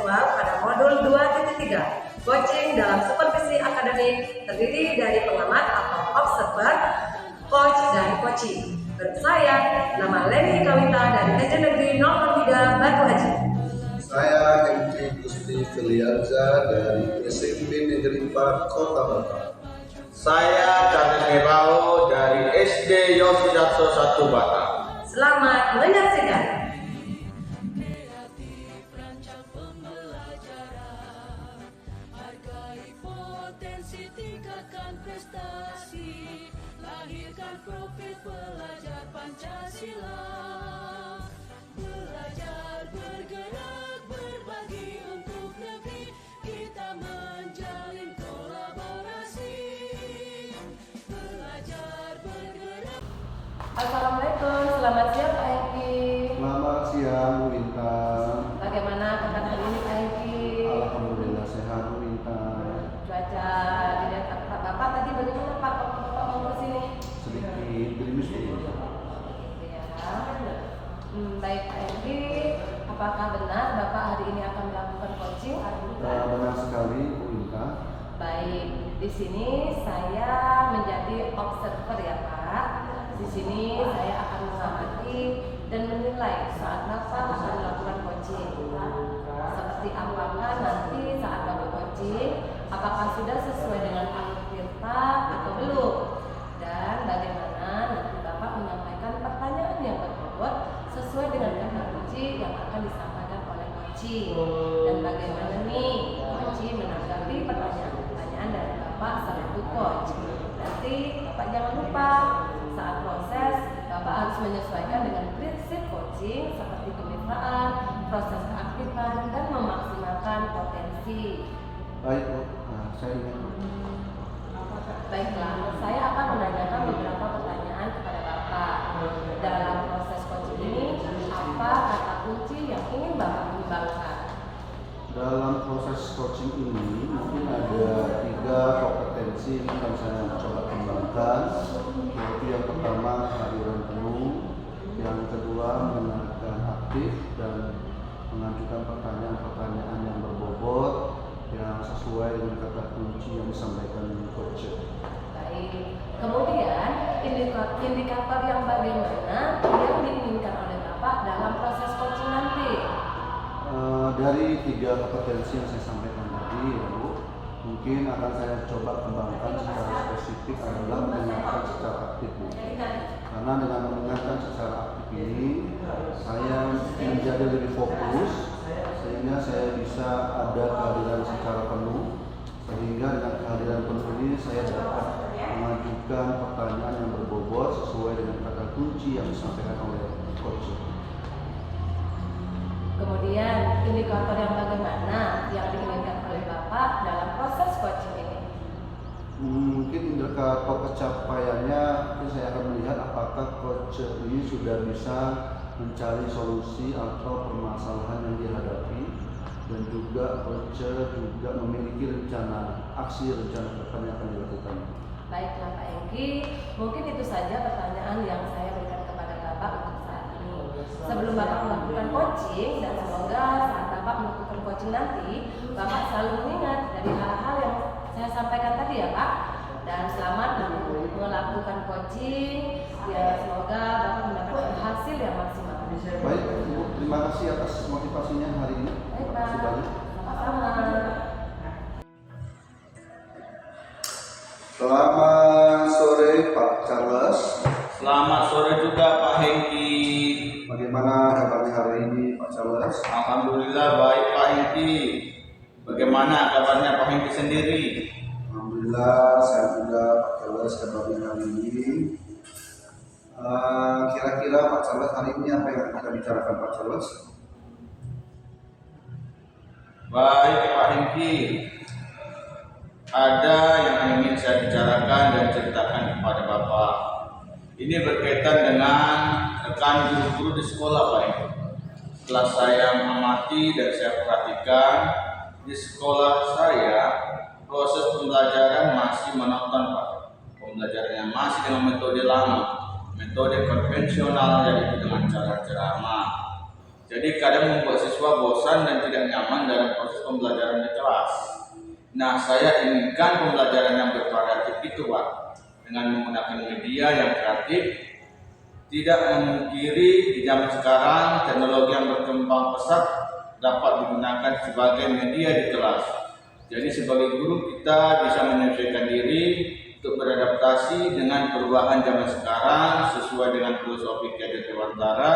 seksual pada modul 2.3. Coaching dalam supervisi akademik terdiri dari pengamat atau observer, coach, dan coaching. Saya, nama Leni Kawita dari SD Negeri Nomor 3 Batu Haji. Saya Hendri Gusti Filianza dari SMP Negeri 4 Kota Batam. Saya Charles Herao dari SD Yosudarso 1 Batam. Selamat menyaksikan. Tingkatkan prestasi, lahirkan profil pelajar Pancasila. Belajar, bergerak, berbagi untuk negeri, kita menjalin kolaborasi. Belajar, bergerak. Assalamualaikum, selamat siang Pak Hengki. Selamat siang Bu Intan. Bagaimana kabar hari ini Pak Hengki? Alhamdulillah sehat Bu Intan. Cuaca di dekat Bapak tadi bagaimana Pak waktu Bapak mau ke sini? Sedikit gerimis Bu Intan. Ya. Baik Pak Hengki, apakah benar Bapak hari ini akan melakukan coaching? Benar sekali Bu Intan. Baik, di sini saya menjadi observer ya Pak. Di sini saya akan mengamati dan menilai saat Bapak akan melakukan coaching. Seperti apakah nanti saat Bapak coaching, apakah sudah sesuai dengan aktivitas atau belum? Dan bagaimana nanti Bapak menyampaikan pertanyaan yang berbobot sesuai dengan kata kunci yang akan disampaikan oleh coaching. Dan bagaimana nih coaching menanggapi pertanyaan-pertanyaan dari Bapak selaku coach. Nanti Bapak jangan lupa saat proses Bapak harus menyesuaikan dengan prinsip coaching seperti kemitraan, proses keaktifan, dan memaksimalkan potensi. Baik Bu, saya ingat. Baiklah, saya akan menanyakan beberapa pertanyaan kepada Bapak. Dalam proses coaching ini, apa kata kunci yang ingin Bapak kembangkan? Dalam proses coaching ini mungkin ada 3 kompetensi yang akan saya coba kembangkan, yaitu yang pertama kehadiran penuh, yang kedua mendengarkan aktif dan mengajukan pertanyaan-pertanyaan yang berbobot yang sesuai dengan kata kunci yang disampaikan coach. Baik, kemudian indikator yang bagaimana yang diinginkan oleh Bapak dalam proses coaching nanti? Dari 3 kompetensi yang saya sampaikan tadi ya Bu, mungkin akan saya coba kembangkan secara spesifik adalah mendengarkan secara aktif Bu. Karena dengan mendengarkan secara aktif ini saya menjadi lebih fokus sehingga saya bisa ada kehadiran secara penuh, sehingga dengan kehadiran penuh ini saya dapat mengajukan pertanyaan yang berbobot sesuai dengan kata kunci yang disampaikan oleh coach. Kemudian indikator yang bagaimana yang diinginkan oleh Bapak dalam proses coaching ini? Mungkin indikator pencapaiannya saya akan melihat apakah coach ini sudah bisa mencari solusi atau permasalahan yang dihadapi, dan juga coach juga memiliki rencana depan yang akan dilakukan. Baiklah Pak Hengki, mungkin itu saja pertanyaan yang saya berikan kepada Bapak untuk saat ini. Sebelum Bapak melakukan coaching, dan semoga saat Bapak melakukan coaching nanti, Bapak selalu mengingat dari hal-hal yang saya sampaikan tadi ya Pak. Dan selamat melakukan coaching, ya semoga Bapak mendapatkan hasil yang maksimal. Baik Bu, terima kasih atas motivasinya hari ini. Baik Terima kasih Pak, banyak. sama-sama. Selamat sore Pak Charles. Selamat sore juga Pak Hengki. Bagaimana kabarnya hari ini Pak Charles? Alhamdulillah baik Pak Hengki. Bagaimana kabarnya Pak Hengki sendiri? Alhamdulillah saya juga Pak Charles kabarnya hari ini. Kira-kira Pak Charles hari ini apa yang kita bicarakan Pak Charles? Baik Pak Hengki. Ada yang ingin saya bicarakan dan ceritakan kepada Bapak. Ini berkaitan dengan rekan guru-guru di sekolah Pak Hengki. Setelah saya mengamati dan saya perhatikan di sekolah saya, proses pembelajaran masih monoton Pak. Pembelajarannya masih dengan metode lama, metode konvensional, yaitu dengan cara ceramah. Jadi kadang membuat siswa bosan dan tidak nyaman dalam pada proses pembelajaran di kelas. Nah, saya inginkan pembelajaran yang bervariatif itu Pak, dengan menggunakan media yang kreatif. Tidak memungkiri di zaman sekarang teknologi yang berkembang pesat dapat digunakan sebagai media di kelas. Jadi sebagai guru kita bisa menyesuaikan diri untuk beradaptasi dengan perubahan zaman sekarang sesuai dengan filosofi Ki Hajar Dewantara,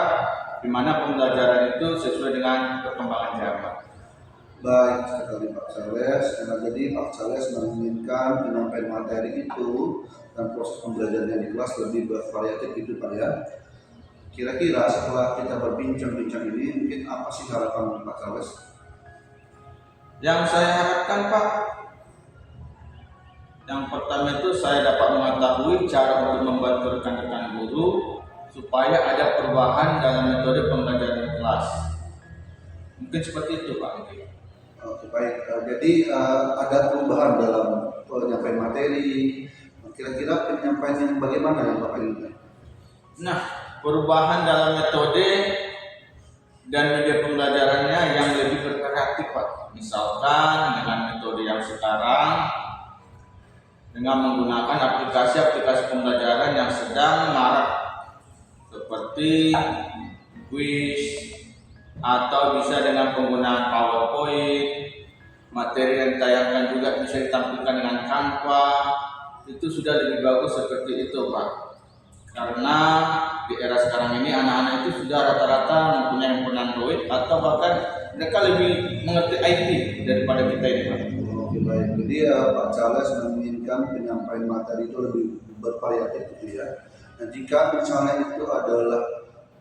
di mana pembelajaran itu sesuai dengan perkembangan zaman. Baik sekali Pak Charles, karena jadi Pak Charles menginginkan penyampaian materi itu dan proses pembelajarannya di kelas lebih bervariatif gitu Pak ya. Kira-kira setelah kita berbincang-bincang ini, mungkin apa sih harapan Pak Charles? Yang saya harapkan Pak, yang pertama itu saya dapat mengetahui cara untuk membantu rekan-rekan guru supaya ada perubahan dalam metode pembelajaran kelas. Mungkin seperti itu Pak. Oke, baik. Jadi ada perubahan dalam penyampaian materi. Kira-kira penyampaian yang bagaimana yang Bapak inginkan? Nah, perubahan dalam metode dan media pembelajarannya yang lebih bervariatif Pak. Misalkan dengan metode yang sekarang dengan menggunakan aplikasi-aplikasi pembelajaran yang sedang marak seperti quiz atau bisa dengan penggunaan PowerPoint, materi yang ditayangkan juga bisa ditampilkan dengan Canva. Itu sudah lebih bagus seperti itu Pak, karena di era sekarang ini anak-anak itu sudah rata-rata mempunyai handphone Android atau bahkan mereka lebih mengerti IT daripada kita ini Pak. Oke, baik. Jadi Pak Charles menginginkan penyampaian materi itu lebih bervariatif gitu ya. Nah, jika misalnya itu adalah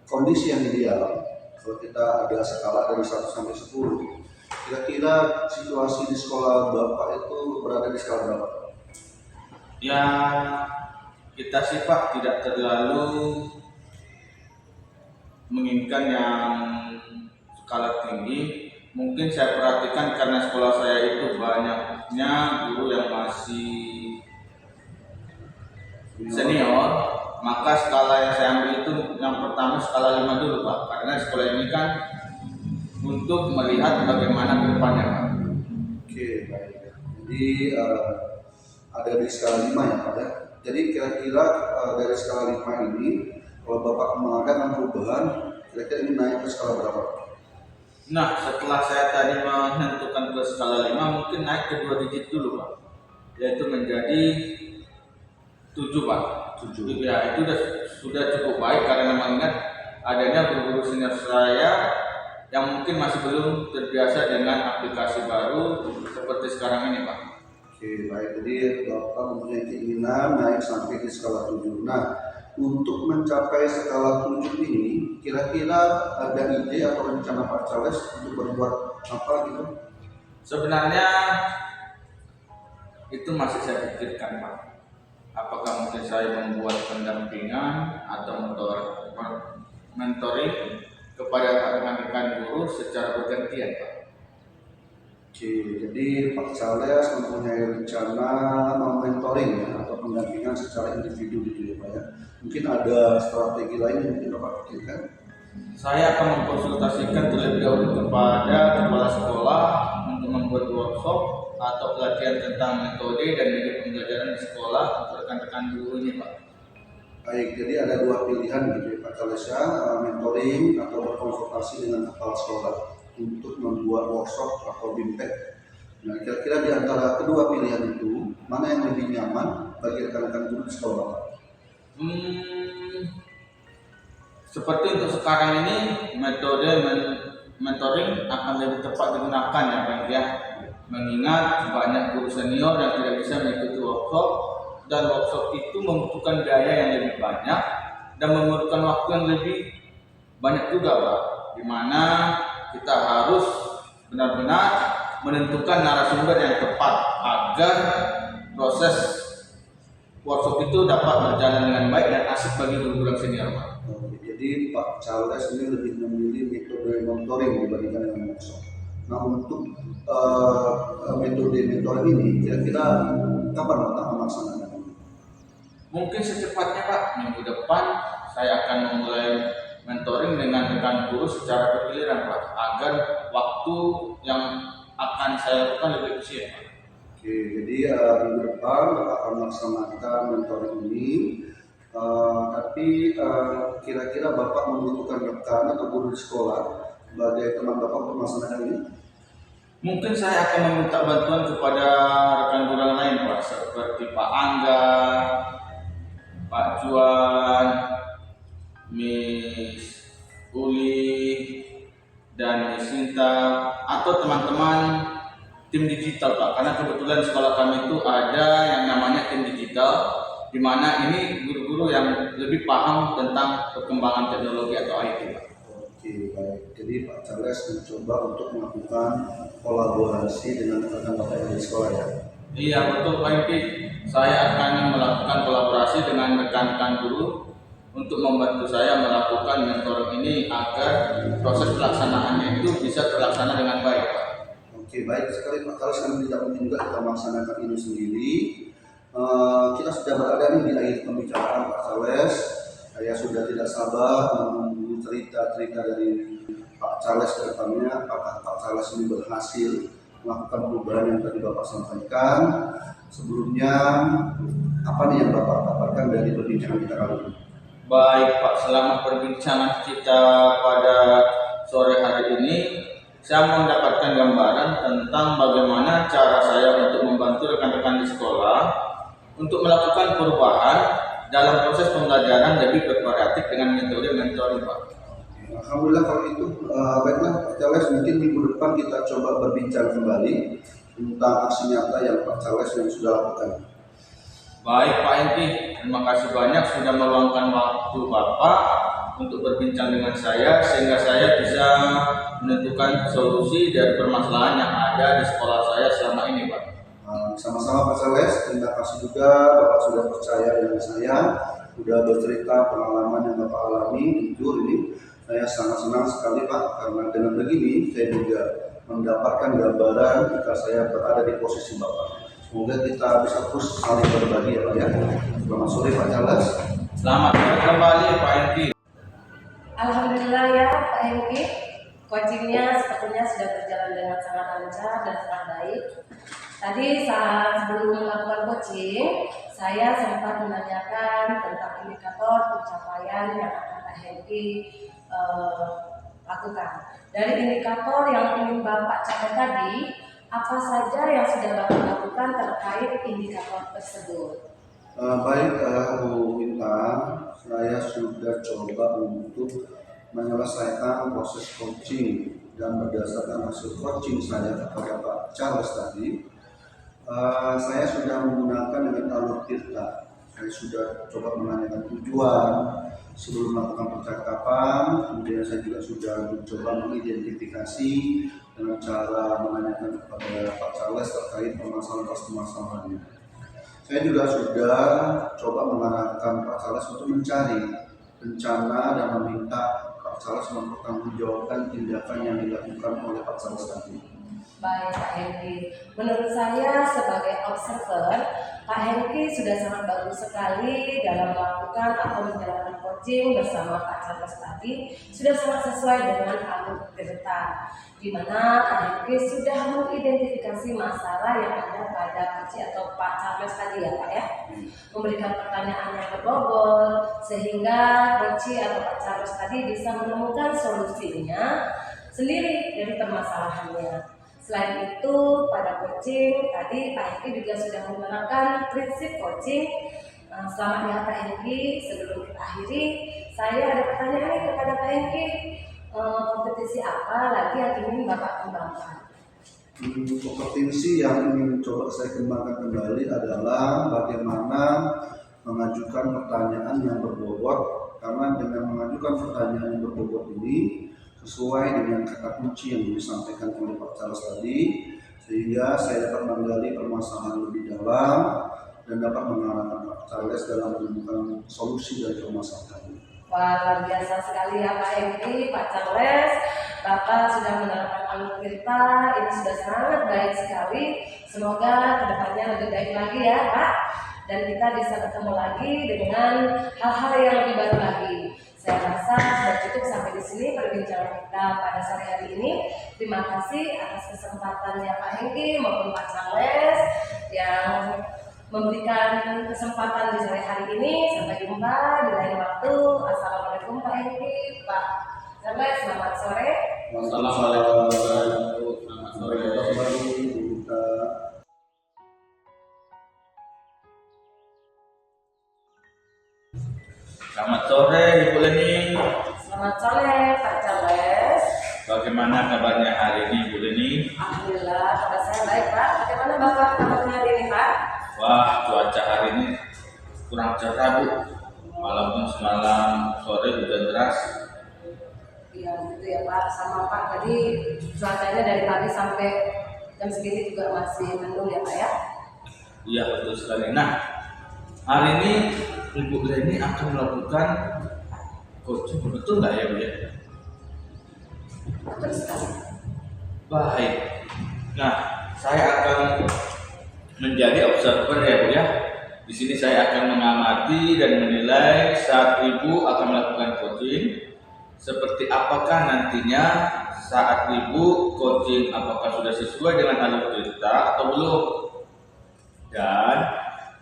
kondisi yang ideal, kalau kita ada skala dari 1 sampai 10, kira-kira situasi di sekolah Bapak itu berada di skala berapa? Ya, kita sih Pak tidak terlalu menginginkan yang skala tinggi. Mungkin saya perhatikan karena sekolah saya itu banyaknya guru yang masih senior, maka skala yang saya ambil itu yang pertama skala 5 dulu Pak, karena sekolah ini kan untuk melihat bagaimana ke depannya Pak. Oke, baik. Jadi ada di skala 5 ya Pak ya. Jadi kira-kira dari skala 5 ini, kalau Bapak mengadakan perubahan, kira-kira ini naik ke skala berapa? Nah, setelah saya tadi menentukan ke skala 5, mungkin naik ke 2 digit dulu Pak, yaitu menjadi 7 Pak. 7 ya, itu sudah cukup baik karena mengingat adanya guru-guru senior saya yang mungkin masih belum terbiasa dengan aplikasi baru seperti sekarang ini Pak. Oke, baik. Jadi Bapak mempunyai keinginan naik sampai di skala 7. Nah, untuk mencapai skala 7 ini, kira-kira ada ide atau rencana Pak Charles untuk berbuat apa gitu? Sebenarnya itu masih saya pikirkan Pak. Apakah mungkin saya membuat pendampingan atau mentoring kepada rekan-rekan guru secara bergantian Pak. Oke, jadi Pak Charles mempunyai rencana mentoring ya, atau pendampingan secara individu gitu ya Pak ya. Mungkin ada strategi lain yang mungkin Bapak pikirkan? Saya akan mengkonsultasikan terlebih dahulu kepada kepala sekolah untuk membuat workshop atau pelatihan tentang metode dan media pembelajaran di sekolah untuk rekan-rekan guru ini Pak. Baik, jadi ada 2 pilihan gitu ya Pak Charles ya, mentoring atau berkonsultasi dengan kepala sekolah untuk membuat workshop atau bimbel. Nah, kira-kira di antara kedua pilihan itu, mana yang lebih nyaman bagi rekan-rekan guru di sekolah Bapak? Seperti untuk sekarang ini metode mentoring akan lebih tepat digunakan ya Pak ya. Mengingat banyak guru senior yang tidak bisa mengikuti workshop, dan workshop itu membutuhkan biaya yang lebih banyak dan memerlukan waktu yang lebih banyak juga Pak, di mana kita harus benar-benar menentukan narasumber yang tepat agar proses workshop itu dapat berjalan dengan baik dan asik bagi guru-guru senior Pak. Jadi Pak Charles ini lebih memilih metode mentoring dibandingkan dengan workshop. Nah, untuk metode mentoring ini kira-kira kapan Bapak melaksanakan? Mungkin secepatnya Pak, minggu depan saya akan memulai mentoring dengan rekan guru secara bergiliran Pak, agar waktu yang akan saya lakukan lebih efisien, Pak. Oke, jadi minggu depan Bapak akan melaksanakan mentoring ini. Tapi kira-kira Bapak membutuhkan rekan atau guru di sekolah sebagai teman Bapak untuk melaksanakan ini? Mungkin saya akan meminta bantuan kepada rekan guru yang lain, Pak, seperti Pak Angga, Pak Juan, Miss Uli, dan Miss Sinta, atau teman-teman tim digital, Pak. Karena kebetulan di sekolah kami itu ada yang namanya tim digital, di mana ini guru-guru yang lebih paham tentang perkembangan teknologi atau IT, Pak. Oke, baik. Jadi Pak Charles mencoba untuk melakukan kolaborasi dengan rekan Bapak yang di sekolah ya. Iya betul, Pak Inki. Saya akan melakukan kolaborasi dengan rekan-rekan guru untuk membantu saya melakukan mentoring ini agar proses pelaksanaannya itu bisa terlaksana dengan baik, Pak. Oke, baik sekali Pak Charles. Kami tidak mungkin juga kita melaksanakan ini sendiri. Kita sudah berada nih di akhir pembicaraan Pak Charles. Saya sudah tidak sabar menunggu cerita-cerita dari Pak Charles ke depannya. Apakah Pak Charles ini berhasil melakukan perubahan yang tadi Bapak sampaikan? Sebelumnya, apa nih yang Bapak dapatkan dari perbincangan kita kali ini? Baik, Pak, selama perbincangan kita pada sore hari ini, saya mendapatkan gambaran tentang bagaimana cara saya untuk membantu rekan-rekan di sekolah untuk melakukan perubahan dalam proses pembelajaran lebih bervariatif dengan metode mentoring, Pak. Alhamdulillah kalau itu baiklah Pak Charles, mungkin minggu depan kita coba berbincang kembali tentang aksi nyata yang Pak Charles yang sudah lakukan. Baik, Pak Inti, terima kasih banyak sudah meluangkan waktu Bapak untuk berbincang dengan saya sehingga saya bisa menentukan solusi dari permasalahan yang ada di sekolah saya selama ini, Pak. Sama-sama Pak Charles, terima kasih juga Bapak sudah percaya dengan saya, sudah bercerita pengalaman yang Bapak alami. Jujur ini saya sangat senang sekali Pak, karena dengan begini saya juga mendapatkan gambaran jika saya berada di posisi Bapak. Semoga kita bisa terus saling berbagi ya Pak ya. Selamat sore Pak Charles. Selamat kembali, Pak Inti. Alhamdulillah ya Pak Hengki, coachingnya sepertinya sudah berjalan dengan sangat lancar dan sangat baik. Tadi saat sebelum melakukan coaching, saya sempat menanyakan tentang indikator pencapaian yang akan Pak Hengki lakukan. Dari indikator yang ingin Bapak capai tadi, apa saja yang sudah Bapak lakukan terkait indikator tersebut? Baik Bu Intan, saya sudah coba untuk menyelesaikan proses coaching dan berdasarkan hasil coaching saya kepada Pak Charles tadi, saya sudah menggunakan dengan alur tirta. Saya sudah coba menanyakan tujuan sebelum melakukan percakapan, kemudian saya juga sudah mencoba mengidentifikasi dengan cara menanyakan kepada Pak Charles terkait permasalahan-permasalahannya. Saya juga sudah coba mengarahkan Pak Charles untuk mencari rencana dan meminta Pak Charles mempertanggungjawabkan tindakan yang dilakukan oleh Pak Charles tadi. Baik Pak Hengki, menurut saya sebagai observer, Pak Hengki sudah sangat bagus sekali dalam melakukan atau menjalankan coaching bersama Pak Charles tadi, sudah sangat sesuai dengan alur cerita, di mana Pak Hengki sudah mengidentifikasi masalah yang ada pada coach atau Pak Charles tadi ya Pak ya, memberikan pertanyaan yang berbobot sehingga coach atau Pak Charles tadi bisa menemukan solusinya sendiri dari permasalahannya. Selain itu, pada coaching tadi Pak Hengki juga sudah menerapkan prinsip coaching. Selamat ya Pak Hengki. Sebelum kita akhiri, saya ada pertanyaan nih kepada Pak Hengki. Kompetisi apa lagi yang ingin Bapak kembangkan? Kompetensi yang ingin coba saya kembangkan kembali adalah bagaimana mengajukan pertanyaan yang berbobot, karena dengan mengajukan pertanyaan yang berbobot ini sesuai dengan kata kunci yang disampaikan oleh Pak Charles tadi, sehingga saya dapat menggali permasalahan lebih dalam dan dapat mengarahkan Pak Charles dalam menemukan solusi dari permasalahan. Wah, luar biasa sekali ya Pak Hengki, Pak Charles. Bapak sudah menerapkan alur cerita, ini sudah sangat baik sekali. Semoga kedepannya lebih baik lagi ya Pak. Dan kita bisa ketemu lagi dengan hal-hal yang lebih baru lagi. Saya rasa sudah cukup sampai di sini perbincangan kita pada sore hari ini. Terima kasih atas kesempatannya Pak Hengki maupun Pak Charles yang memberikan kesempatan di sore hari ini. Sampai jumpa di lain waktu. Assalamualaikum Pak Hengki, Pak Charles, selamat sore. Assalamualaikum warahmatullahi wabarakatuh. Selamat sore. Selamat sore Ibu Leni. Selamat sore Pak Charles. Bagaimana kabarnya hari ini Ibu Leni? Alhamdulillah kabar saya baik Pak. Bagaimana Bapak kabarnya hari ini Pak? Wah, cuaca hari ini kurang cerah Bu. Walaupun semalam sore hujan deras. Iya gitu ya Pak, sama Pak tadi cuacanya dari pagi sampai jam segini juga masih mendung ya Pak ya? Iya betul sekali. Nah, hari ini Ibu Leni akan melakukan coaching, betul nggak ya Bu ya? Betul sekali. Baik. Nah, saya akan menjadi observer ya Bu ya. Di sini saya akan mengamati dan menilai saat Ibu akan melakukan coaching. Seperti apakah nantinya saat Ibu coaching, apakah sudah sesuai dengan alur cerita atau belum? Dan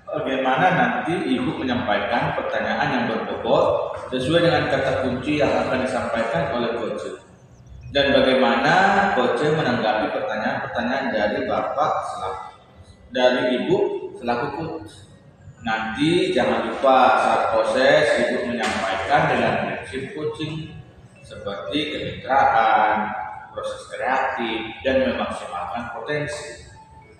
bagaimana nanti Ibu menyampaikan pertanyaan yang berbobot sesuai dengan kata kunci yang akan disampaikan oleh coach. Dan bagaimana coach menanggapi pertanyaan-pertanyaan dari Bapak dari Ibu selaku coach. Nanti jangan lupa saat proses Ibu menyampaikan dengan prinsip coaching seperti kemitraan, proses kreatif, dan memaksimalkan potensi.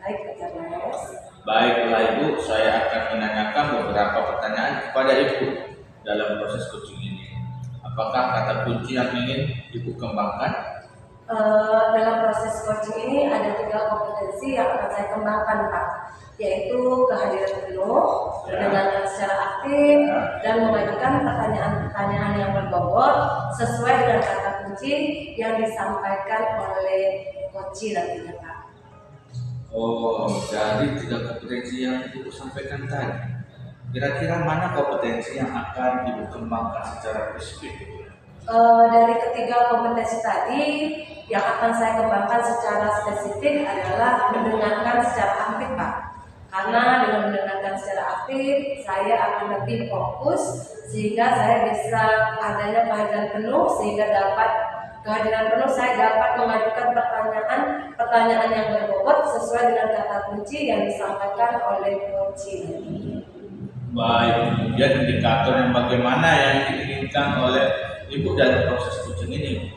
Baik Pak Charles. Baiklah Ibu, saya akan menanyakan beberapa pertanyaan kepada Ibu dalam proses coaching ini. Apakah kata kunci yang ingin Ibu kembangkan? Dalam proses coaching ini ada 3 kompetensi yang akan saya kembangkan Pak, yaitu kehadiran penuh, mendengarkan secara aktif, dan mengajukan pertanyaan-pertanyaan yang berbobot sesuai dengan kata kunci yang disampaikan oleh coach nantinya Pak. Oh, jadi 3 kompetensi yang Ibu sampaikan tadi. Kira-kira mana kompetensi yang akan Ibu kembangkan secara spesifik? Dari ketiga kompetensi tadi, yang akan saya kembangkan secara spesifik adalah mendengarkan secara aktif Pak. Karena dengan mendengarkan secara aktif, saya akan lebih fokus sehingga saya bisa adanya kehadiran penuh, sehingga kehadiran penuh saya dapat mengajukan pertanyaan yang berbobot sesuai dengan kata kunci yang disampaikan oleh coach. Baik, kemudian indikator yang bagaimana yang diinginkan oleh Ibu dalam proses coaching ini?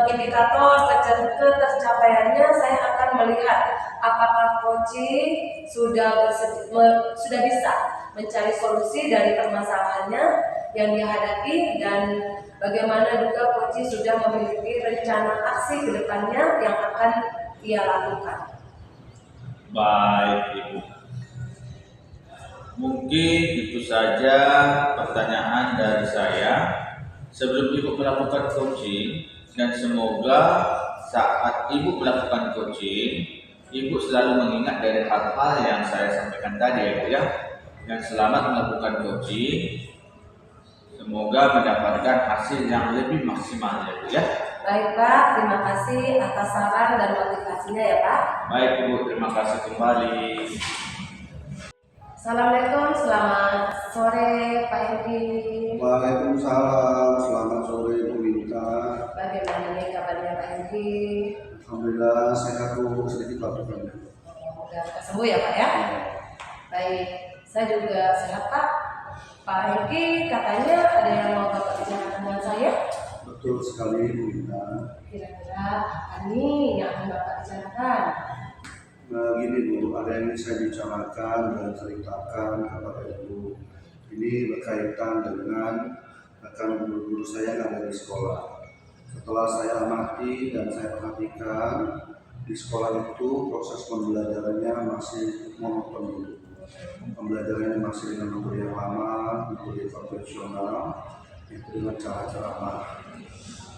Indikator ketercapaiannya saya akan melihat apakah coach sudah bisa mencari solusi dari permasalahannya yang dihadapi, dan bagaimana juga coach sudah memiliki rencana aksi ke depannya yang akan ia lakukan. Baik Ibu, mungkin itu saja pertanyaan dari saya sebelum Ibu melakukan coaching, dan semoga saat Ibu melakukan coaching Ibu selalu mengingat dari hal-hal yang saya sampaikan tadi ya Bu ya. Dan selamat melakukan coaching, semoga mendapatkan hasil yang lebih maksimal ya Bu ya. Baik Pak, terima kasih atas saran dan motivasinya ya Pak. Baik Ibu, terima kasih kembali. Assalamualaikum, selamat sore Pak Hengki. Waalaikumsalam, selamat sore Bu Winta. Bagaimana nih kabarnya Pak Hengki? Alhamdulillah sehat Bu, sedikit batuk-batuk. Udah sembuh ya Pak ya? Baik, saya juga sehat Pak. Pak Hengki katanya ada yang mau Bapak bicarakan dengan saya? Betul sekali Bu Winta. Kira-kira apa nih yang akan Bapak bicarakan? Nah gini Bu, ada yang ingin saya bicarakan dan ceritakan kepada Ibu. Ini berkaitan dengan rekan guru-guru saya yang ada di sekolah. Setelah saya amati dan saya perhatikan, di sekolah itu proses pembelajarannya masih monoton dulu. Pembelajarannya masih dengan metode yang lama, metode konvensional, itu dengan cara-cara lama.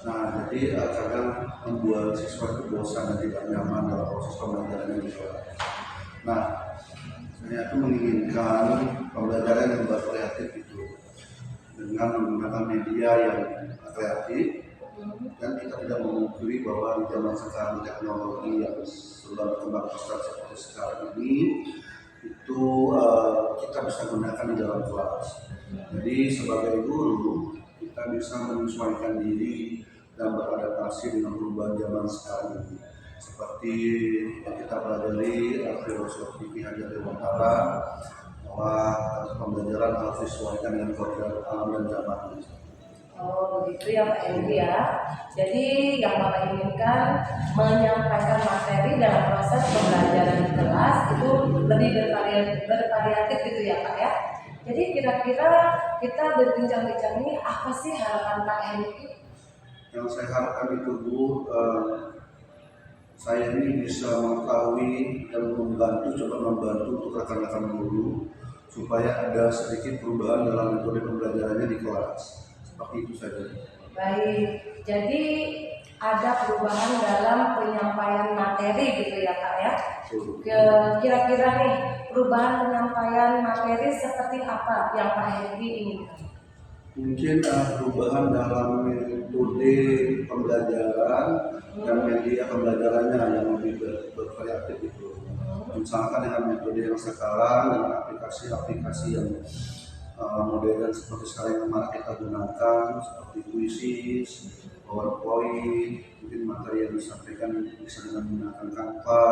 Nah, jadi kadang membuat siswa itu bosan dan tidak nyaman dalam proses pembelajaran di sekolah. Nah, saya itu menginginkan pembelajaran yang bervariatif itu. dengan menggunakan media yang kreatif, dan kita tidak memungkiri bahwa di zaman sekarang teknologi yang sudah berkembang pesat seperti sekarang ini itu kita bisa gunakan di dalam kelas. Jadi sebagai guru kita bisa menyesuaikan diri dan beradaptasi dengan perubahan zaman sekarang ini. Seperti yang kita pelajari filosofi Ki Hajar Dewantara bahwa pembelajaran harus disesuaikan dengan keadaan alam dan zaman. Oh begitu ya Pak Henry ya. Jadi yang Bapak inginkan menyampaikan materi dalam proses pembelajaran di kelas itu lebih bervariatif gitu ya Pak ya. Jadi kira-kira kita berbincang-bincang ini apa sih harapan Pak Henry? Yang saya harapkan itu Bu, saya ini bisa mengetahui dan coba membantu untuk rekan-rekan guru supaya ada sedikit perubahan dalam metode pembelajarannya di kelas. Seperti itu saja. Baik, jadi ada perubahan dalam penyampaian materi gitu ya Pak ya. Kira-kira nih perubahan penyampaian materi seperti apa yang Pak Henry inginkan? Mungkin perubahan dalam metode pembelajaran dan media pembelajarannya yang lebih bervariatif itu. Misalkan dengan metode yang sekarang dengan aplikasi-aplikasi yang modern seperti sekarang yang mana kita gunakan seperti Quizzes, PowerPoint, mungkin materi yang disampaikan bisa dengan menggunakan Canva,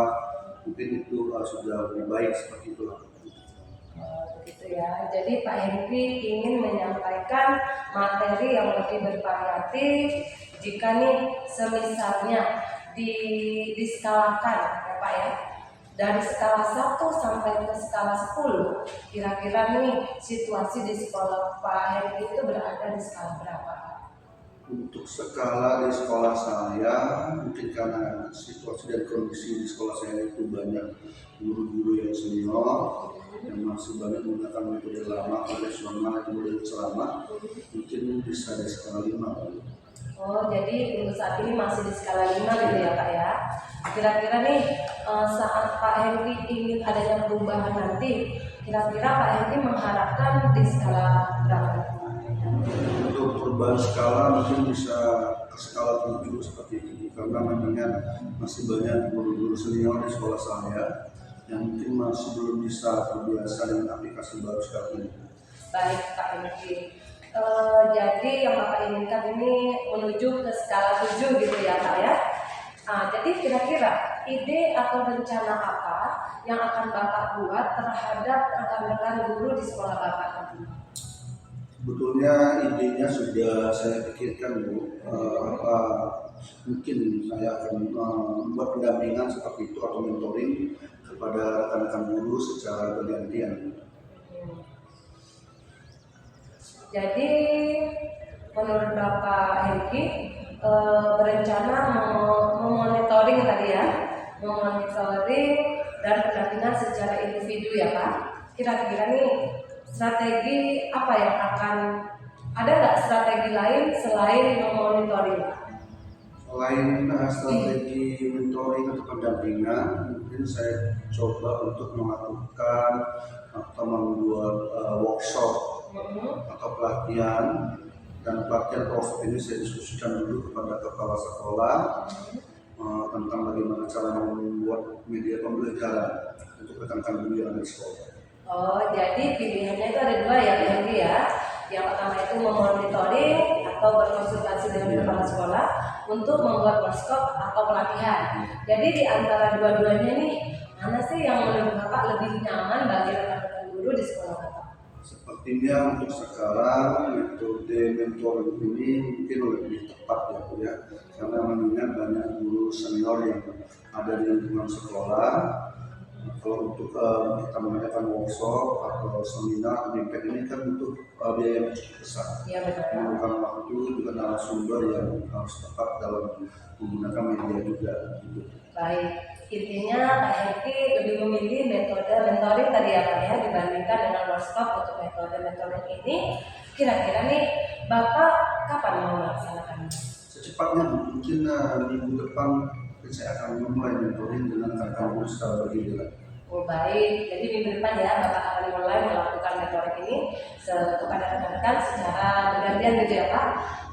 mungkin itu sudah lebih baik seperti itulah. Begitu ya. Jadi Pak Henry ingin menyampaikan materi yang lebih bervariatif. Jika nih semisalnya diskalakan ya Pak ya, dari skala 1 sampai ke skala 10, kira-kira nih situasi di sekolah Pak Henry itu berada di skala berapa? Untuk skala di sekolah saya, mungkin karena situasi dan kondisi di sekolah saya itu banyak guru-guru yang senior yang masih banyak menggunakan metode lama, konvensional, metode selama, mungkin bisa di skala 5. Oh, jadi untuk saat ini masih di skala 5 gitu ya Pak ya. Kira-kira nih saat Pak Henry ingin adanya perubahan nanti, kira-kira Pak Henry mengharapkan di skala berapa? Untuk perubahan skala mungkin bisa ke skala 7 seperti ini, karena memangnya masih banyak guru-guru senior di sekolah saya yang mungkin masih belum bisa terbiasa dengan aplikasi baru sekarang ini. Baik Pak Henry. Jadi yang Bapak inginkan ini menuju ke skala 7 gitu ya Pak ya. Jadi kira-kira ide atau rencana apa yang akan Bapak buat terhadap rekan-rekan guru di sekolah Bapak nanti? Sebetulnya idenya sudah saya pikirkan Bu, mungkin saya akan membuat pendampingan seperti itu atau mentoring kepada rekan-rekan guru secara bergantian. Jadi menurut Bapak Henry berencana memonitoring tadi ya, memonitoring dan pendampingan secara individu ya Pak. Kira-kira nih strategi apa yang ada nggak strategi lain selain memonitoring Pak? Selain strategi mentoring atau pendampingan, mungkin saya coba untuk melakukan atau membuat workshop atau pelatihan, dan pelatihan workshop ini saya diskusikan dulu kepada kepala sekolah tentang bagaimana cara membuat media pembelajaran untuk rekan-rekan guru yang ada di sekolah. Oh, jadi pilihannya itu ada 2 ya Henry ya. Yang pertama itu memonitoring atau berkonsultasi dengan kepala sekolah untuk membuat workshop atau pelatihan. Jadi di antara dua-duanya nih, mana sih yang menurut Bapak lebih nyaman bagi rekan-rekan guru di sekolah Bapak? Sepertinya untuk sekarang metode mentoring ini mungkin lebih tepat ya Bu ya, karena mengingat banyak guru senior yang ada di lingkungan sekolah. Kalau untuk kita mengadakan workshop atau seminar impact ini kan butuh biaya yang cukup besar. Iya benar. Memerlukan waktu juga narasumber yang harus tepat dalam menggunakan media juga. Gitu. Baik, intinya Pak Henry lebih memilih metode mentoring tadi ya Pak ya dibandingkan dengan workshop. Untuk metode mentoring ini, kira-kira nih Bapak kapan mau melaksanakannya? Secepatnya mungkin minggu depan saya akan memulai mentoring dengan rekan guru secara bergiliran. Oh baik, jadi minggu depan ya Bapak akan mulai melakukan metode ini kepada rekan-rekan secara bergantian gitu ya Pak.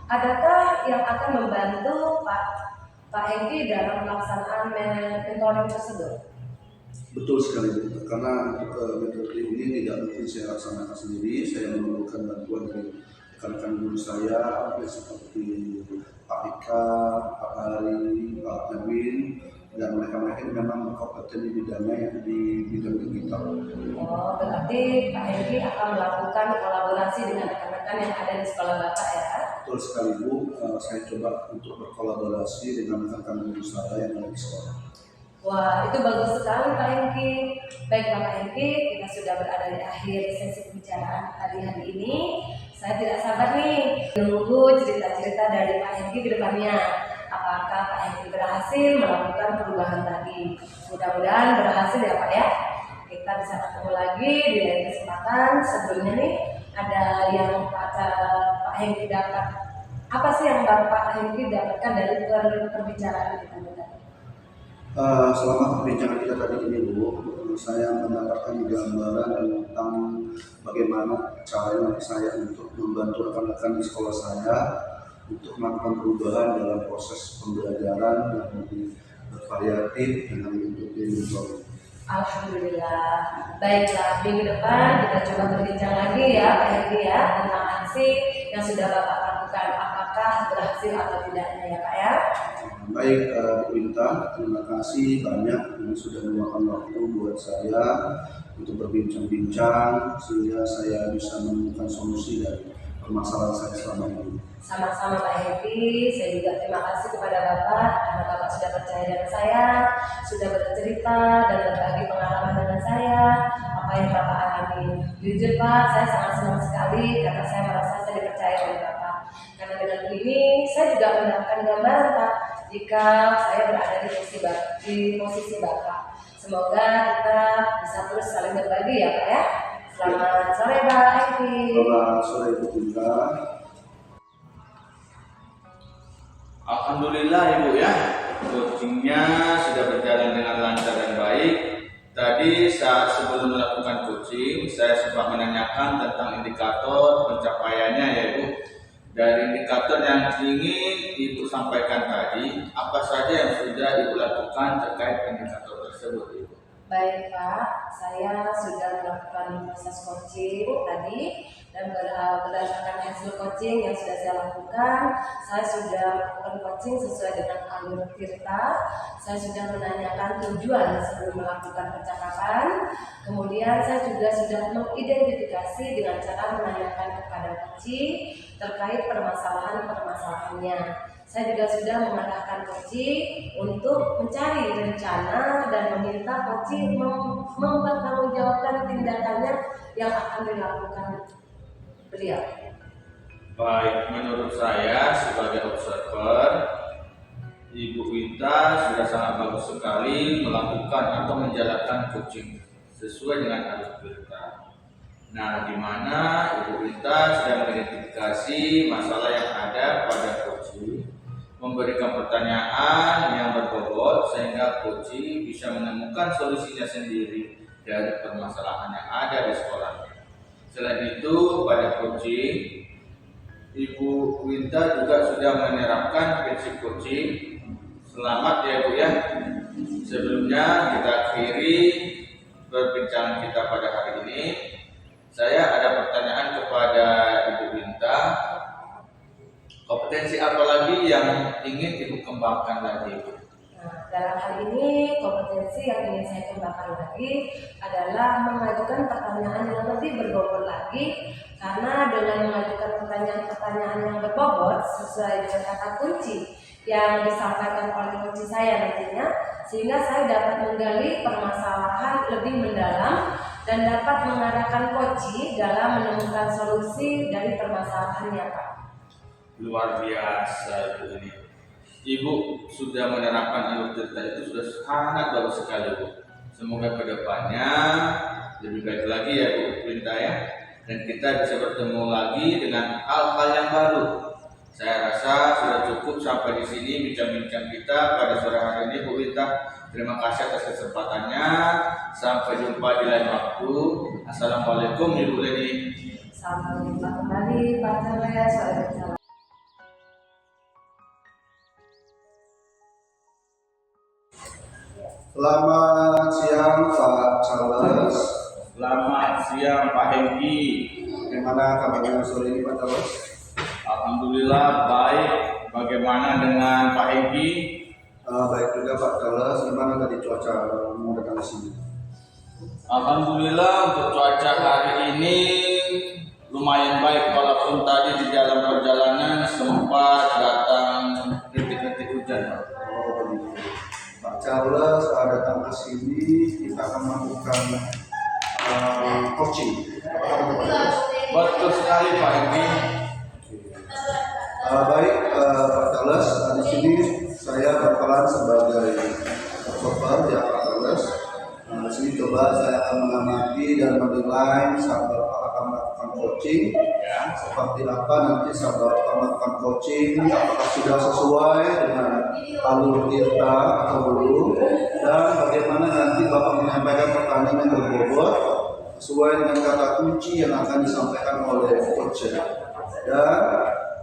Adakah yang akan membantu Pak Hengki dalam pelaksanaan mentoring tersebut? Betul sekali Bu, karena untuk metode ini tidak mungkin saya laksanakan sendiri, saya memerlukan bantuan dari rekan-rekan guru saya seperti Pak Ika, Pak Ari, Pak Erwin, dan mereka-mereka ini memang berkompeten di bidangnya yang di bidang digital. Oh, berarti Pak Hengki akan melakukan kolaborasi dengan rekan-rekan yang ada di sekolah Bapak ya? Betul sekali Bu, saya coba untuk berkolaborasi dengan rekan-rekan guru saya yang ada di sekolah. Wah, itu bagus sekali Pak Hengki. Baik Bapak Hengki, kita sudah berada di akhir sesi pembicaraan hari ini. Saya tidak sabar nih menunggu cerita-cerita dari Pak Hengki ke depannya. Apakah Pak Hengki berhasil melakukan perubahan tadi? Mudah-mudahan berhasil ya Pak ya. Kita bisa ketemu lagi di lain kesempatan. Sebelumnya nih, ada yang Pak Hengki dapat. Apa sih yang Bapak Hengki dapatkan dari perbicaraan kita tadi? Selama perbincangan kita tadi ini Bu, saya mendapatkan gambaran tentang bagaimana cara saya untuk membantu rekan-rekan di sekolah saya untuk melakukan perubahan dalam proses pembelajaran yang lebih bervariatif dengan metode mentoring. Alhamdulillah. Baiklah, minggu depan kita coba berbincang lagi ya Pak Hengki ya tentang aksi yang sudah Bapak lakukan. Apakah berhasil atau tidaknya ya Pak ya? Baik Bu Intan, terima kasih banyak yang sudah meluangkan waktu buat saya untuk berbincang-bincang sehingga saya bisa menemukan solusi dari permasalahan saya selama ini. Sama-sama Pak Hengki, saya juga terima kasih kepada Bapak karena Bapak sudah percaya dengan saya, sudah bercerita dan berbagi pengalaman dengan saya, apa yang Bapak alami. Jujur Pak, saya sangat senang sekali karena saya merasa saya dipercaya oleh Bapak. Karena dengan ini, saya juga mendapatkan gambaran Pak, jika saya berada di posisi Bapak. Semoga kita bisa terus saling berbagi ya Pak ya. Selamat sore Pak Hengki. Selamat sore Bu Intan. Alhamdulillah Ibu ya, coachingnya sudah berjalan dengan lancar dan baik. Tadi saat sebelum melakukan coaching, saya sempat menanyakan tentang indikator pencapaiannya ya Ibu. Dari indikator yang ingin Ibu sampaikan tadi, apa saja yang sudah Ibu lakukan terkait indikator tersebut Ibu? Baik Pak, saya sudah melakukan proses coaching tadi dan berdasarkan hasil coaching yang sudah saya lakukan, saya sudah melakukan coaching sesuai dengan alur Tirta. Saya sudah menanyakan tujuan sebelum melakukan percakapan. Kemudian saya juga sudah mengidentifikasi dengan cara menanyakan kepada coaching terkait permasalahannya. Saya juga sudah mengarahkan coaching untuk mencari rencana dan meminta coaching mempertanggungjawabkan tindakannya yang akan dilakukan beliau. Baik, menurut saya sebagai observer, Ibu Wita sudah sangat bagus sekali melakukan atau menjalankan coaching sesuai dengan alur Tirta. Nah, di mana Ibu Wita sudah mengidentifikasi masalah yang ada pada coaching, memberikan pertanyaan yang berbobot sehingga coaching bisa menemukan solusinya sendiri dari permasalahan yang ada di sekolahnya. Selain itu, pada coaching, Ibu Winta juga sudah menerapkan prinsip coaching. Selamat ya Bu ya. Sebelumnya kita akhiri perbincangan kita pada hari ini. Saya ada pertanyaan kepada Ibu Winta. Kompetensi apa lagi yang ingin Ibu kembangkan lagi? Nah, dalam hal ini kompetensi yang ingin saya kembangkan lagi adalah mengajukan pertanyaan yang lebih berbobot lagi, karena dengan mengajukan pertanyaan-pertanyaan yang berbobot sesuai dengan kata kunci yang disampaikan oleh kunci saya nantinya, sehingga saya dapat menggali permasalahan lebih mendalam dan dapat mengarahkan kunci dalam menemukan solusi dari permasalahannya Pak. Luar biasa Bu ini. Ibu sudah menerapkan alur Tirta itu sudah sangat bagus sekali Bu. Semoga kedepannya lebih baik lagi ya Bu Winta ya. Dan kita bisa bertemu lagi dengan hal-hal yang baru. Saya rasa sudah cukup sampai di sini bincang-bincang kita pada sore hari ini Bu Winta. Terima kasih atas kesempatannya. Sampai jumpa di lain waktu. Assalamualaikum Ibu Leni. Sampai jumpa kembali Pak Charles. Waalaikumsalam. Selamat siang Pak Charles. Selamat siang Pak Hengki. Bagaimana kabarnya sore ini Pak Charles? Alhamdulillah baik. Bagaimana dengan Pak Hengki? Baik juga Pak Charles. Gimana tadi cuaca mau datang ke sini? Alhamdulillah untuk cuaca hari ini lumayan baik, walaupun tadi di dalam perjalanan sempat datang rintik-rintik hujan. Oh, begitu. Pak Charles datang ke sini, kita akan melakukan coaching. Apa kata Pak Charles? Betul sekali Pak Hengki. Baik Pak Charles, di sini saya berperan sebagai observer ya Pak Charles. Di sini coba saya akan mengamati dan menilai saat Bapak akan melakukan coaching. Seperti apa nanti saat Bapak melakukan coaching, apakah sudah sesuai dengan alur kita atau belum, dan bagaimana nanti Bapak menyampaikan pertanyaan yang berbobot sesuai dengan kata kunci yang akan disampaikan oleh coach. Dan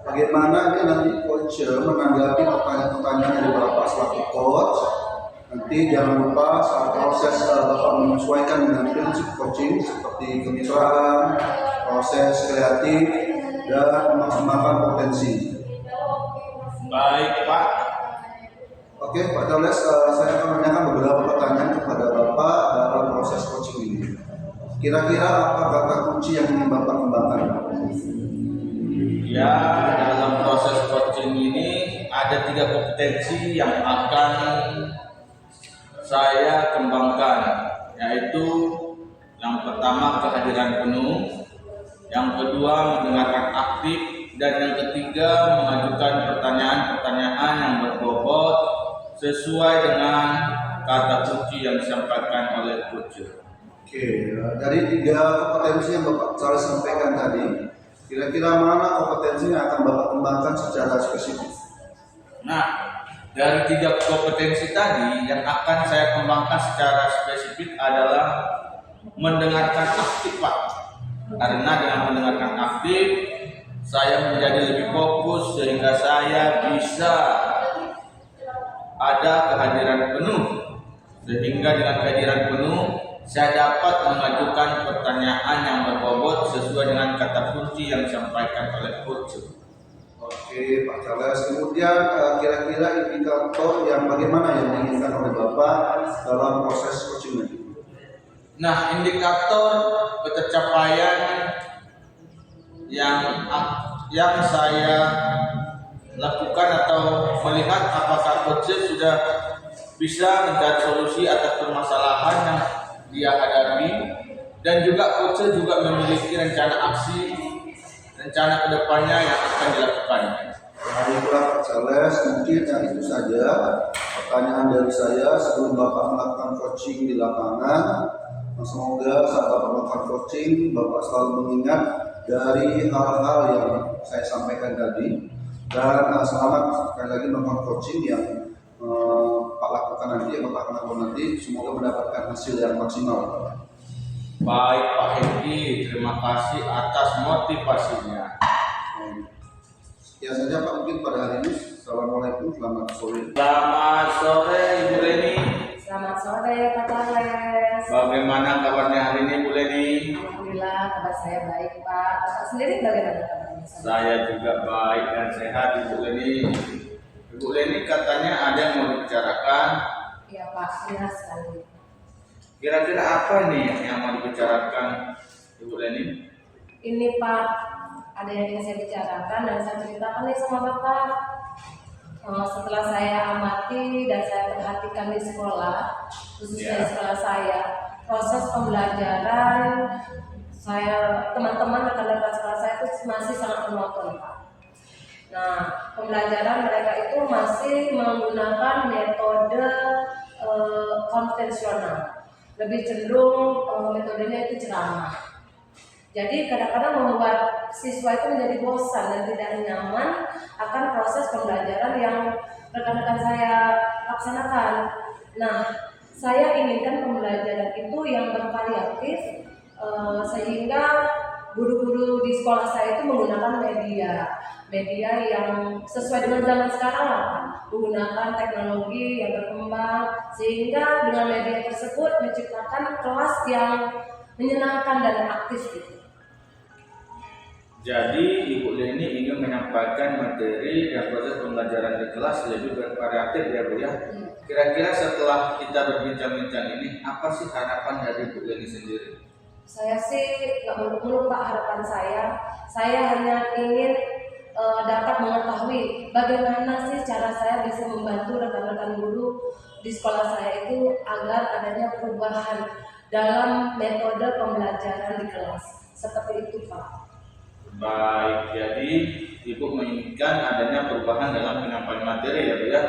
bagaimana ini nanti coach menanggapi pertanyaan-pertanyaan dari Bapak selaku coach. Nanti jangan lupa saat proses Bapak menyesuaikan dengan prinsip coaching seperti kemitraan, proses kreatif, dan memaksimalkan potensi. Baik Pak. Oke Pak Charles, saya akan menanyakan beberapa pertanyaan kepada Bapak dalam proses coaching ini. Kira-kira apa kata kunci yang ingin Bapak kembangkan? Ya, dalam proses coaching ini ada 3 kompetensi yang akan saya kembangkan, yaitu yang pertama kehadiran penuh, yang kedua mendengarkan aktif, dan yang ketiga mengajukan pertanyaan-pertanyaan yang berbobot sesuai dengan kata kunci yang disampaikan oleh coach. Oke, dari 3 kompetensi yang Bapak Charles sampaikan tadi, kira-kira mana kompetensi yang akan Bapak kembangkan secara spesifik? Nah, dari 3 kompetensi tadi yang akan saya kembangkan secara spesifik adalah mendengarkan aktif Pak. Karena dengan mendengarkan aktif, saya menjadi lebih fokus sehingga saya bisa ada kehadiran penuh. Sehingga dengan kehadiran penuh, saya dapat mengajukan pertanyaan yang berbobot sesuai dengan kata kunci yang disampaikan oleh coach. Oke Pak Charles, kemudian kira-kira indikator yang bagaimana yang diinginkan oleh Bapak dalam proses coaching ini? Nah, indikator pencapaian yang saya lakukan atau melihat apakah coach sudah bisa mencari solusi atas permasalahan yang dia hadapi, dan juga coach juga memiliki rencana aksi, rencana kedepannya yang akan dilakukan. Baiklah Pak Charles, mungkin yang itu saja pertanyaan dari saya sebelum Bapak melakukan coaching di lapangan. Semoga saat Bapak melakukan coaching, Bapak selalu mengingat dari hal-hal yang saya sampaikan tadi. Dan selamat sekali lagi melakukan coaching yang Pak lakukan nanti, yang Bapak lakukan nanti. Semoga mendapatkan hasil yang maksimal. Baik Pak Hengki, terima kasih atas motivasinya. Sekian saja Pak mungkin pada hari ini. Assalamualaikum, selamat sore. Selamat sore Ibu Leni. Selamat sore Pak Charles. Bagaimana kabarnya hari ini Bu Leni? Alhamdulillah kabar saya baik Pak. Bapak sendiri bagaimana kabarnya? Saya juga baik dan sehat Ibu Leni. Ibu Leni katanya ada yang mau dibicarakan. Iya Pak, benar sekali. Kira-kira apa nih yang mau dibicarakan Ibu Leni? Ini Pak, ada yang ingin saya bicarakan dan saya ceritakan nih sama Bapak. Setelah saya amati dan saya perhatikan di sekolah, khususnya di sekolah saya, proses pembelajaran teman-teman rekan-rekan sekolah saya itu masih sangat monoton Pak. Nah, pembelajaran mereka itu masih menggunakan metode konvensional, lebih cenderung metodenya itu ceramah. Jadi kadang-kadang membuat siswa itu menjadi bosan dan tidak nyaman akan proses pembelajaran yang rekan-rekan saya laksanakan. Nah, saya inginkan pembelajaran itu yang bervariatif sehingga guru-guru di sekolah saya itu menggunakan media yang sesuai dengan zaman sekarang lah, Pak. Menggunakan teknologi yang berkembang sehingga dengan media tersebut menciptakan kelas yang menyenangkan dan aktif gitu. Jadi Ibu Leni ingin menyampaikan materi dan proses pembelajaran di kelas lebih bervariatif ya Bu ya. Kira-kira setelah kita berbincang-bincang ini, apa sih harapan dari Bu Leni sendiri? Saya sih nggak muluk-muluk Pak, harapan saya hanya ingin dapat mengetahui bagaimana sih cara saya bisa membantu rekan-rekan guru di sekolah saya itu agar adanya perubahan dalam metode pembelajaran di kelas. Seperti itu Pak. Baik, jadi Ibu menginginkan adanya perubahan dalam penyampaian materi ya Bu ya.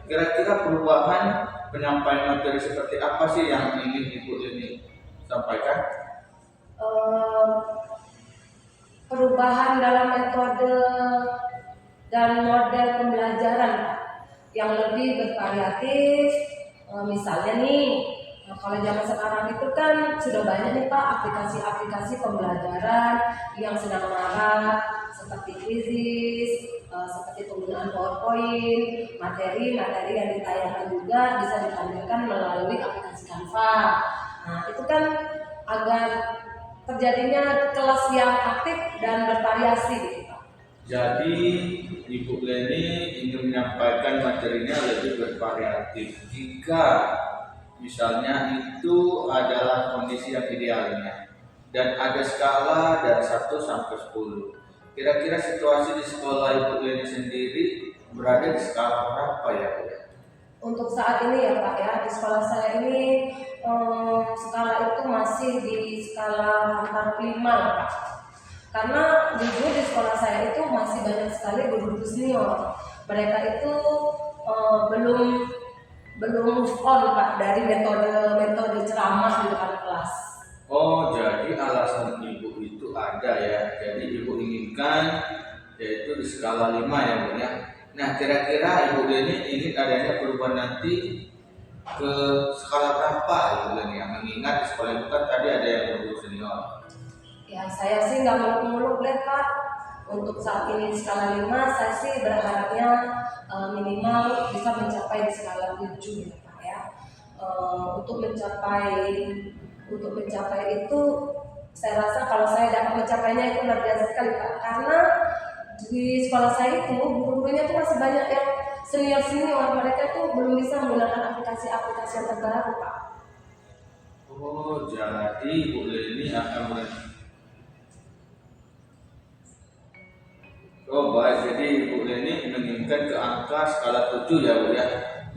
Kira-kira perubahan penyampaian materi seperti apa sih yang ingin Ibu Leni sampaikan? Perubahan dalam metode dan model pembelajaran Pak, yang lebih bervariatif. Misalnya nih, kalau zaman sekarang itu kan sudah banyak nih Pak aplikasi-aplikasi pembelajaran yang sedang marak seperti Quizizz, seperti penggunaan PowerPoint, materi-materi yang ditayangkan juga bisa ditampilkan melalui aplikasi Canva. Nah, itu kan agar terjadinya kelas yang aktif dan bervariasi gitu Pak. Jadi Ibu Leni ingin menyampaikan materinya lebih bervariatif. Jika misalnya itu adalah kondisi yang idealnya dan ada skala dari 1 sampai 10. Kira-kira situasi di sekolah Ibu Leni sendiri berada di skala berapa ya Bu? Untuk saat ini ya Pak ya, di sekolah saya ini skala itu masih di skala antar 5 lah Pak. Karena jujur di sekolah saya itu masih banyak sekali guru-guru senior. Mereka itu belum move on Pak dari metode ceramah di depan kelas. Oh, jadi alasan Ibu itu ada ya. Jadi Ibu inginkan yaitu di skala 5 ya Bu ya. Nah, kira-kira Ibu Leni ingin adanya perubahan nanti ke skala berapa Ibu Leni? Yang mengingat di sekolah itu kan tadi ada yang guru senior. Ya, saya sih nggak muluk-muluk deh Pak. Untuk saat ini skala 5, saya sih berharapnya minimal bisa mencapai di skala 7 ya Pak ya. Untuk mencapai itu, saya rasa kalau saya dapat mencapainya itu luar biasa sekali Pak. Karena di sekolah saya itu guru-gurunya tuh masih banyak yang senior-senior. Mereka tuh belum bisa menggunakan aplikasi-aplikasi yang terbaru Pak. Oh, jadi Bu Leni akan Oh baik, jadi Ibu Leni menginginkan ke angka skala 7 ya Bu ya.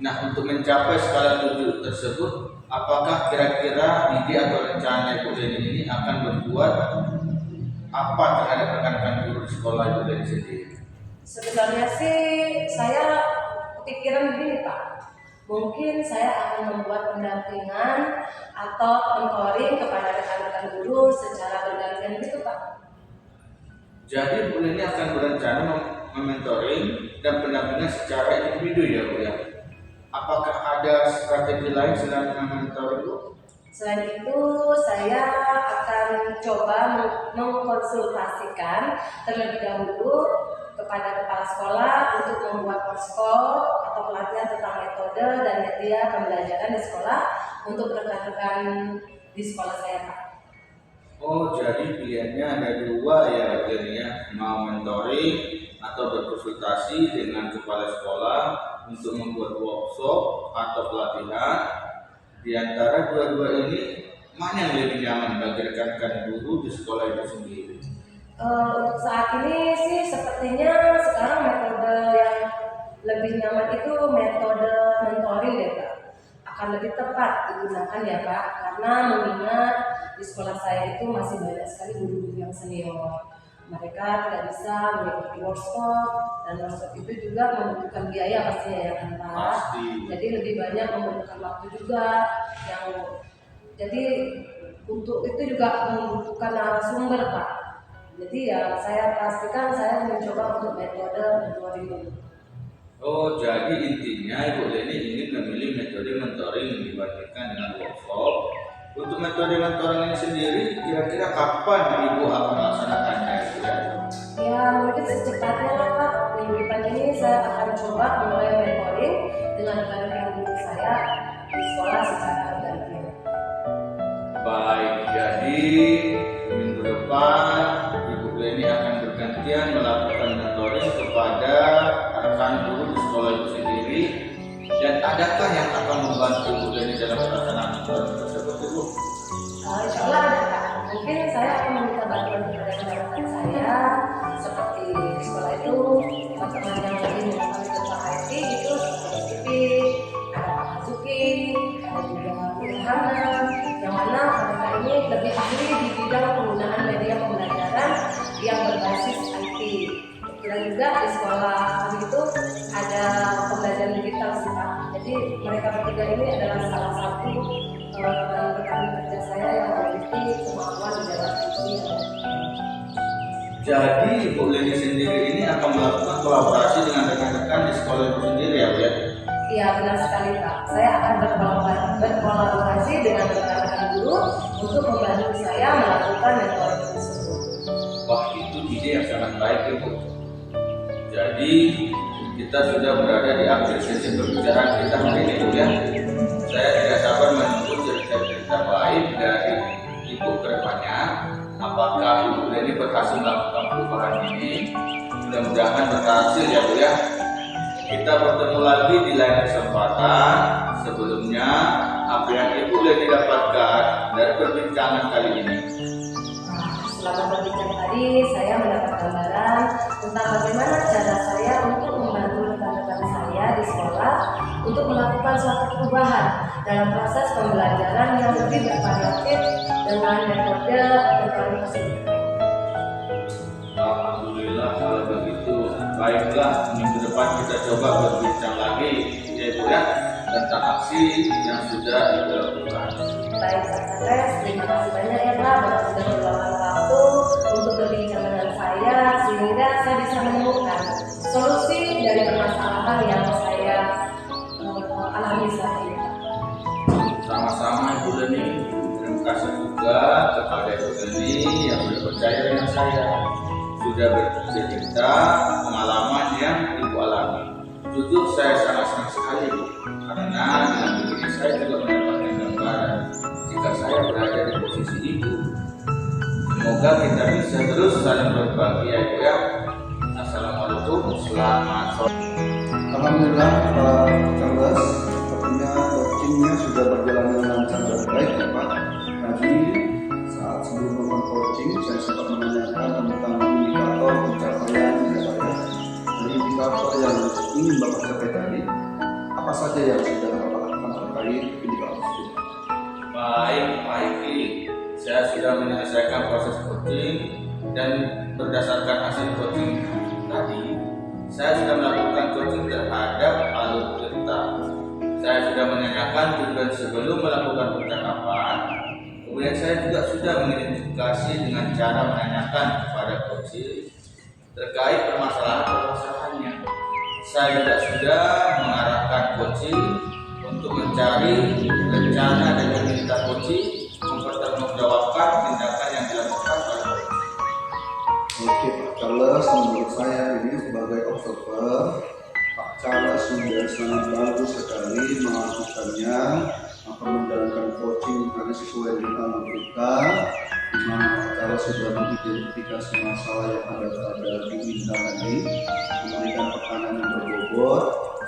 Nah, untuk mencapai skala 7 tersebut, apakah kira-kira ide atau rencana Ibu Leni ini akan berbuat apa terhadap rekan-rekan guru di sekolah Ibu Leni sendiri? Sebenarnya sih saya kepikiran begini Pak. Mungkin saya akan membuat pendampingan atau mentoring kepada rekan-rekan guru secara bergantian gitu Pak. Jadi Bu Leni akan berencana mementoring dan pendampingan secara individu ya Bu ya. Apakah ada strategi lain selain mementoring Bu? Selain itu, saya akan coba mengkonsultasikan terlebih dahulu kepada kepala sekolah untuk membuat posko atau pelatihan tentang metode dan media pembelajaran di sekolah untuk rekan-rekan di sekolah saya Pak. Oh, jadi pilihannya ada 2 ya Bu Leni ya, mau mentoring atau berkonsultasi dengan kepala sekolah untuk membuat workshop atau pelatihan. Di antara dua-dua ini, mana yang lebih nyaman bagi rekan-rekan guru di sekolah itu sendiri? Untuk saat ini sih sepertinya sekarang metode yang lebih nyaman itu metode mentoring ya Pak. Akan lebih tepat digunakan ya Pak, karena mengingat di sekolah saya itu masih banyak sekali guru-guru yang senior. Mereka tidak bisa mengikuti workshop, dan workshop itu juga membutuhkan biaya pastinya ya kan Pak. Pasti. Jadi lebih banyak membutuhkan waktu juga jadi untuk itu juga membutuhkan narasumber Pak. Jadi ya saya pastikan saya mencoba untuk metode mentoring. Oh, jadi intinya Ibu Leni ingin memilih metode mentoring dibandingkan dengan workshop. Untuk metode mentoring ini sendiri, kira-kira kapan Ibu akan melaksanakannya? Ya, mungkin secepatnya lah Pak. Minggu depan ini saya akan coba mulai mentoring dengan rekan-rekan guru saya di sekolah secara bergantian. Baik, jadi minggu depan Ibu Leni akan bergantian melakukan mentoring kepada rekan guru di sekolah itu sendiri. Dan adakah yang akan membantu Ibu Leni dalam pelaksanaan mentoring tersebut, Ibu? Insya Allah ada Kak. Mungkin saya akan meminta bantuan kepada rekan-rekan saya seperti di sekolah itu teman-teman yang lagi mengetahui tentang IT itu seperti Tipi, ada Pak Hazuki, ada juga Bu Ilhana, yang mana mereka ini lebih ahli di bidang penggunaan media pembelajaran yang berbasis IT. Dan juga di sekolah kami itu ada pembelajaran digital sih Pak. Jadi mereka bertiga ini adalah salah satu rekan-rekan kerja saya yang memiliki kemampuan di dalam IT. Jadi Ibu Leni sendiri ini akan melakukan kolaborasi dengan rekan-rekan di sekolah itu sendiri ya Bu ya? Iya benar sekali Pak. Saya akan berkolaborasi dengan rekan-rekan guru untuk membantu saya melakukan mentoring tersebut. Wah, itu ide yang sangat baik Ibu. Jadi kita sudah berada di akhir sesi pembicaraan kita hari ini Bu ya. Saya tidak sabar menunggu cerita-cerita baik dari Ibu ke depannya. Apakah Ibu Leni berhasil melakukan perubahan ini? Mudah-mudahan berhasil ya Bu ya. Kita bertemu lagi di lain kesempatan. Sebelumnya, apa yang Ibu Leni dapatkan dari perbincangan kali ini? Selama berbincang tadi, saya mendapat gambaran tentang bagaimana cara saya untuk membantu rekan-rekan saya di sekolah untuk melakukan suatu perubahan dalam proses pembelajaran yang lebih bervariatif dengan metode mentoring tersebut. Alhamdulillah kalau begitu. Baiklah, minggu depan kita coba berbincang lagi ya Ibu ya tentang aksi yang sudah dilakukan. Baik Pak Charles, terima kasih banyak ya Pak Bapak sudah meluangkan waktu untuk berbincang dengan saya sehingga saya bisa menemukan solusi dari permasalahan yang saya alami saat ini. Sama-sama Ibu Leni. Terima kasih juga kepada Ibu Leni yang sudah percaya dengan saya, sudah bercerita pengalaman yang Ibu alami. Jujur saya sangat senang sekali Bu, karena dengan begini saya juga mendapatkan gambaran jika saya berada di posisi Ibu. Semoga kita bisa terus saling berbagi ya Ibu ya. Assalamualaikum, selamat sore. Alhamdulillah Pak Charles, sepertinya coachingnya sudah berjalan dengan lancar dan baik ya Pak. Tadi saat sebelum melakukan coaching saya sempat menanyakan tentang indikator pencapaian ya Pak ya. Dari indikator yang ingin Bapak capai tadi, apa saja yang sudah Bapak lakukan terkait indikator tersebut? Baik, Pak Iki. Saya sudah menyelesaikan proses coaching dan berdasarkan hasil coaching tadi, saya sudah melakukan coaching terhadap alutsista. Saya sudah menanyakan tujuan sebelum melakukan percakapan. Kemudian saya juga sudah mengidentifikasi dengan cara menanyakan kepada coaching terkait permasalahannya. Saya juga sudah mengarahkan coaching untuk mencari rencana dan meminta coaching mempertanggungjawabkan tindakan yang dilakukan oleh coaching. Oke Pak Charles, menurut saya ini sebagai observer, Pak Charles sudah sangat bagus sekali melakukannya, menjalankan coaching karena sesuai dengan kita, di mana Pak Charles sudah mengidentifikasi masalah yang ada pada Bu Intan tadi, memberikan tekanan yang berbobot,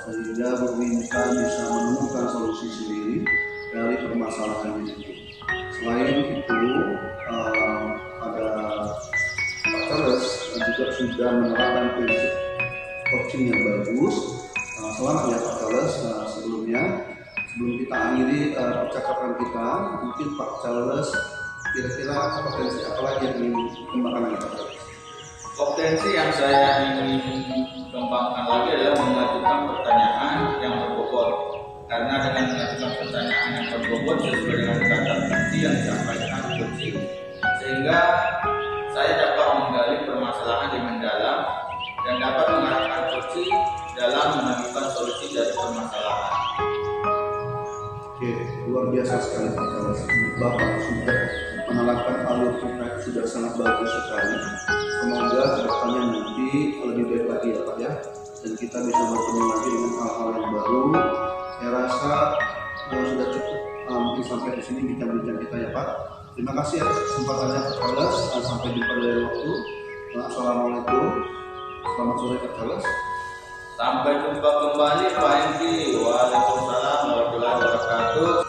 sehingga Bu Intan bisa menemukan solusi sendiri dari permasalahan itu. Selain itu, pada Pak Charles juga sudah menerapkan prinsip coaching yang bagus. Selamat ya Pak Charles. Sebelum kita akhiri percakapan kita, mungkin Pak Charles kira-kira potensi apa lagi yang ingin dikembangkan lagi Pak Charles? Potensi yang saya ingin kembangkan lagi adalah mengajukan pertanyaan yang berbobot. Karena dengan mengajukan pertanyaan yang berbobot sesuai dengan kata kunci yang disampaikan coaching, sehingga saya dapat menggali permasalahan di mendalam dan dapat mengarahkan coaching dalam menentukan Oke, luar biasa sekali Pak Charles. Bapak sudah menerapkan alur kita sudah sangat bagus sekali. Semoga kedepannya nanti lebih baik lagi ya Pak ya. Dan kita bisa bertemu lagi dengan hal-hal yang baru. Saya rasa sudah cukup mungkin sampai di sini bincang-bincang kita ya Pak. Terima kasih atas kesempatannya Pak Charles. Sampai jumpa di lain waktu. Assalamualaikum. Selamat sore Pak Charles. Sampai jumpa kembali Pak Hengki. Waalaikumsalam warahmatullahi wabarakatuh.